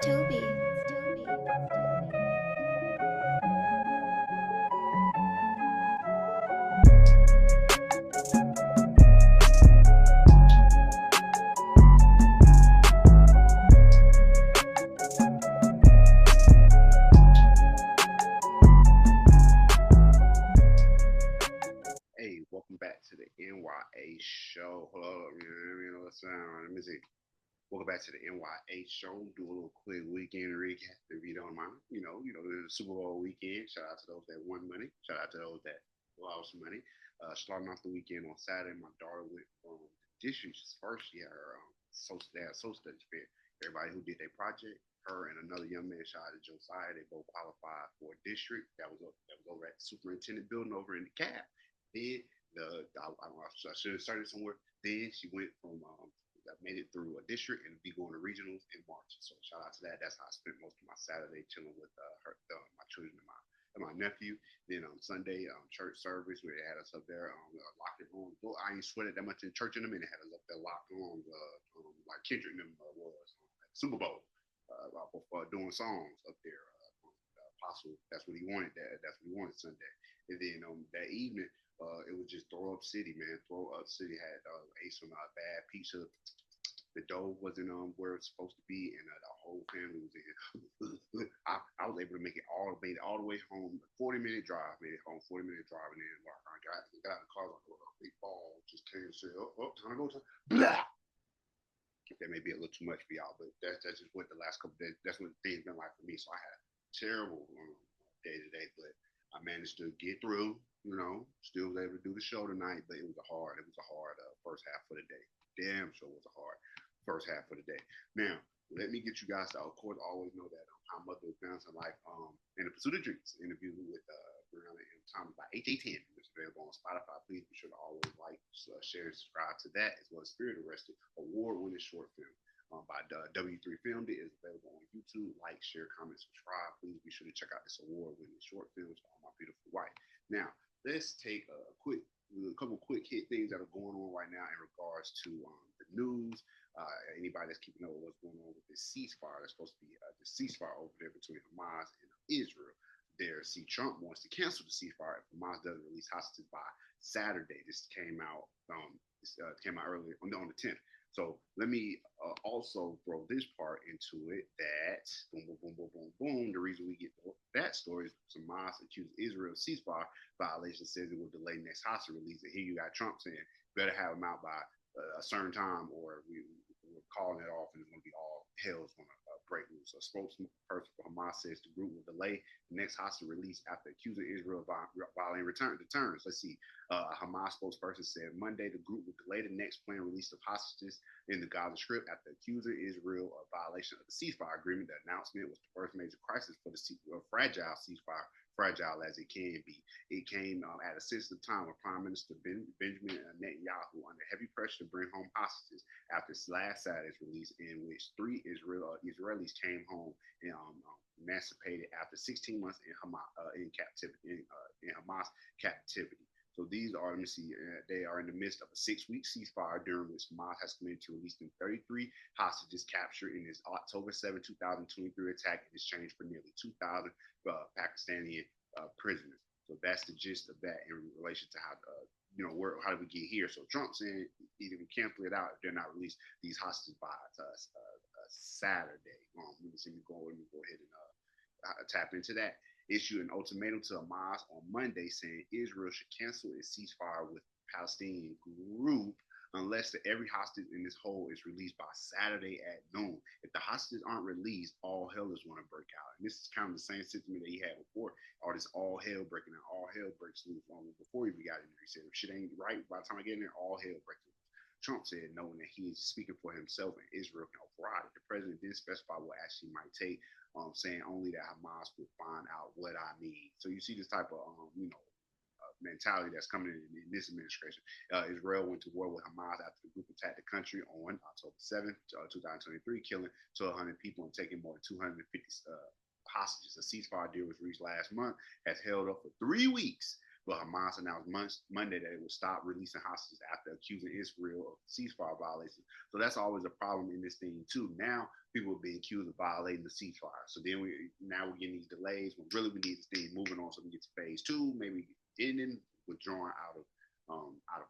Toby. Hey, welcome back to the N.y.a show. Hello, let me see. Welcome back to the N.y.a show. Do a little quick weekend recap if you don't mind. The Super Bowl weekend. Shout out to those that won money. Shout out to those that lost money. Starting off the weekend on Saturday, my daughter went from district's first year. They had social studies fair. Everybody who did their project, her and another young man, shout out to Josiah, they both qualified for a district. That was over at the superintendent building over in the cab. Then I should have started somewhere. Then she went from made it through a district and be going to regionals in March. So shout out to that. That's how I spent most of my Saturday chilling with my children and my nephew. Then on Sunday, church service where they had us up there, locked it on. Well, I ain't sweated that much in church in a minute. Had us up there locked on, like Kendrick and them was at Super Bowl, doing songs up there. Apostle, that's what he wanted. That's what he wanted Sunday. And then that evening, it was just Throw Up City, man. Throw Up City had ate some bad pizza. The dough wasn't where it's supposed to be, and the whole family was in. I was able to made it all the way home. 40-minute drive, made it home. 40-minute drive, and then I got in the car like a big ball. Just came and said, "Oh, time to go." Blah. That may be a little too much for y'all, but that's just what the last couple of days. That's what things been like for me. So I had a terrible day today, but I managed to get through. Still was able to do the show tonight, but it was a hard first half of the day. Damn sure was a hard first half of the day. Now, let me get you guys to, of course, always know that How Mother is Balancing Life in the Pursuit of Dreams interview with Breyonna and Tambe by HA10, which is available on Spotify. Please be sure to always like, share, and subscribe to that, as well as Spirit Arrested, award-winning short film by W3 Filmed. It is available on YouTube. Like, share, comment, subscribe. Please be sure to check out this award-winning short film for my beautiful wife. Now, let's take a couple quick hit things that are going on right now in regards to the news. Anybody that's keeping up with what's going on with this ceasefire, that's supposed to be the ceasefire over there between Hamas and Israel. Trump wants to cancel the ceasefire if Hamas doesn't release hostages by Saturday. This came out earlier on the 10th. So let me also throw this part into it that boom, boom, boom, boom, boom, boom. The reason we get that story is Hamas accused Israel of ceasefire violation, says it will delay next hostage release. And here you got Trump saying better have them out by a certain time, or we're calling it off, and it's going to be all hell's going to break loose. A spokesperson for Hamas says the group will delay the next hostage release after accusing Israel of violating returns. Let's see. A Hamas spokesperson said Monday the group will delay the next planned release of hostages in the Gaza Strip after accusing Israel of violation of the ceasefire agreement. The announcement was the first major crisis for the fragile ceasefire, fragile as it can be. It came at a sensitive time when Prime Minister Benjaminnetanyahu under heavy pressure to bring home hostages after last Saturday's release, in which 3 Israelis came home and emancipated after 16 months in Hamas captivity. So these are, let me see, they are in the midst of a 6-week ceasefire during which Hamas has committed to releasing 33 hostages captured in its October 7, 2023 attack in exchange for nearly 2,000 Pakistani prisoners. So that's the gist of that in relation to how how did we get here? So Trump saying either we cancel it out if they're not released these hostages by Saturday. Let me go ahead and tap into that. Issued an ultimatum to Hamas on Monday saying Israel should cancel its ceasefire with the Palestinian group unless every hostage in this hole is released by Saturday at noon. If the hostages aren't released, all hell is going to break out. And this is kind of the same sentiment that he had before, all this all hell breaking out, all hell breaks loose before he even got in there. He said, if shit ain't right, by the time I get in there, all hell breaks loose. Trump said, knowing that he is speaking for himself and Israel can override it. The president didn't specify what action he might take, saying only that Hamas will find out what I mean. So you see this type of, mentality that's coming in this administration. Israel went to war with Hamas after the group attacked the country on October 7th, 2023, killing 1,200 people and taking more than 250 hostages. A ceasefire deal was reached last month, has held up for 3 weeks, But Hamas announced Monday that it would stop releasing hostages after accusing Israel of ceasefire violations. So that's always a problem in this thing too. Now people are being accused of violating the ceasefire. So then we're getting these delays when really we need this thing moving on so we get to phase two, maybe ending, withdrawing out of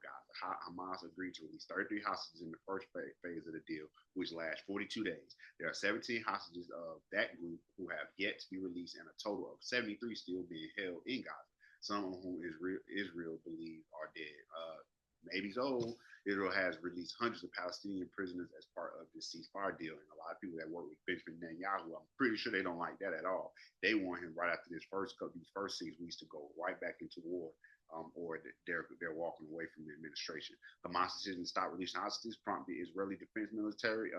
Gaza. Hamas agreed to release 33 hostages in the first phase of the deal, which lasts 42 days. There are 17 hostages of that group who have yet to be released, and a total of 73 still being held in Gaza. Some of whom Israel believes are dead. Maybe so. Israel has released hundreds of Palestinian prisoners as part of this ceasefire deal, and a lot of people that work with Benjaminnetanyahu, I'm pretty sure they don't like that at all. They want him right after these first 6 weeks to go right back into war, or they're walking away from the administration. Hamas' decision to stop releasing hostages prompted Israeli Defense Military,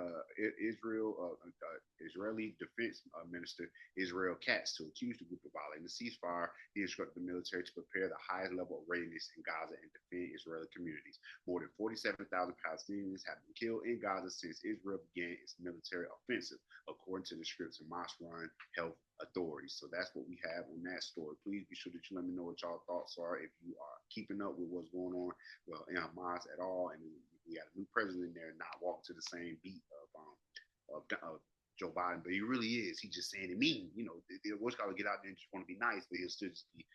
Israeli Defense Minister Israel Katz to accuse the group of violating the ceasefire. He instructed the military to prepare the highest level of readiness in Gaza and defend Israeli communities. More than 47,000 Palestinians have been killed in Gaza since Israel began its military offensive, according to the script's Hamas-run health authorities. So that's what we have on that story. Please be sure that you let me know what y'all thoughts are, if you are keeping up with what's going on in Hamas at all. And we got a new president there, not walking to the same beat of Joe Biden, but he really is. He's just saying it mean. What's got to get out there and just want to be nice, but he'll still just be,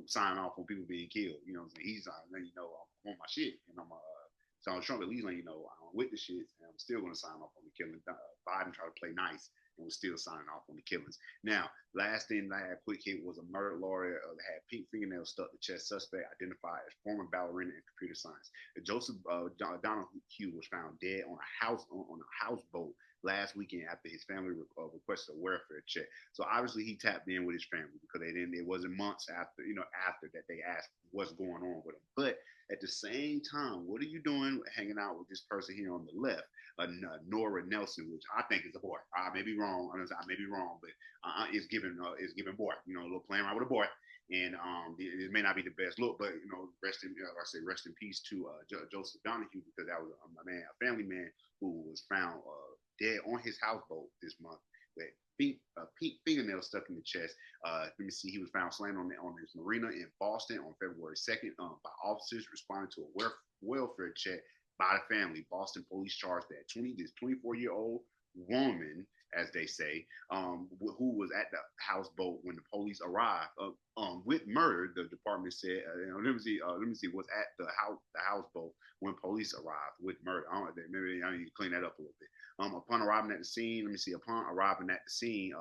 signing off on people being killed. You know what I'm saying? He's letting I'm on my shit, and I'm Donald Trump at least letting I'm with the shit, and I'm still going to sign off on the killing. Biden tried to play nice and was still signing off on the killings. Now, last thing I had quick hit was a murder lawyer that had pink fingernails stuck to chest. Suspect identified as former ballerina in computer science. Josephdonohue was found dead on a houseboat last weekend after his family requested a welfare check. So obviously he tapped in with his family because it wasn't months after that they asked what's going on with him. But at the same time, what are you doing hanging out with this person here on the left? Noranelson, which I think is a boy. I may be wrong, but it's giving boy. A little playing around with a boy, and it may not be the best look, but rest in peace to Josephdonohue, because that was a family man who was found dead on his houseboat this month with pink fingernails stuck in the chest. Let me see. He was found slain on his marina in Boston on February 2nd by officers responding to a welfare check by the family. Boston police charged that 24-year-old woman, as they say, who was at the houseboat when the police arrived with murder. The department said, let me see, was at the houseboat when police arrived with murder. Maybe I need to clean that up a little bit. Upon arriving at the scene, responding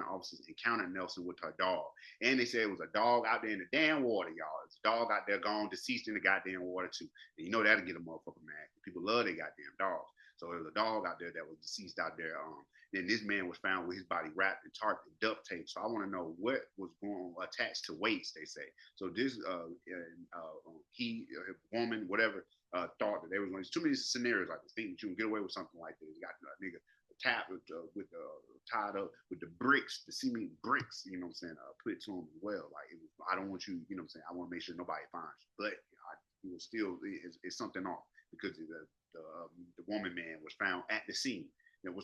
officers encountered Nelson with her dog. And they said it was a dog out there in the damn water, y'all. It's a dog out there gone deceased in the goddamn water, too. And that'll get a motherfucker mad. People love their goddamn dogs. So there was a dog out there that was deceased out there. Then this man was found with his body wrapped in tarp and duct tape. So I want to know what was going on attached to weights, they say. So this woman, whatever, thought that there was too many scenarios like this. Think that you can get away with something like this. You got a nigga tied up with the bricks, the cement bricks, put to him as well. Like, I don't want you, I want to make sure nobody finds you. But it's something off, because the woman man was found at the scene. There were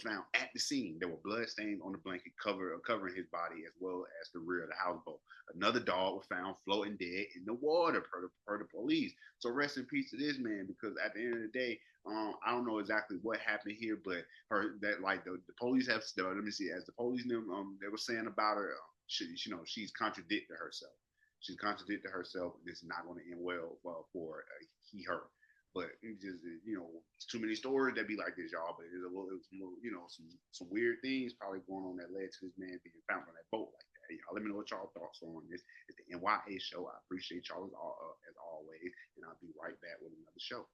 blood stains on the blanket covering his body, as well as the rear of the houseboat. Another dog was found floating dead in the water, per the police. So rest in peace to this man, because at the end of the day, I don't know exactly what happened here, but the police have. Let me see. As the police knew, they were saying about her, she's contradicted herself. She's contradicted herself. This is not going to end well for her. But it's just, it's too many stories that be like this, y'all. But it was some weird things probably going on that led to this man being found on that boat like that. Y'all, let me know what y'all thoughts are on this. It's the N.y.a show. I appreciate y'all as always, and I'll be right back with another show.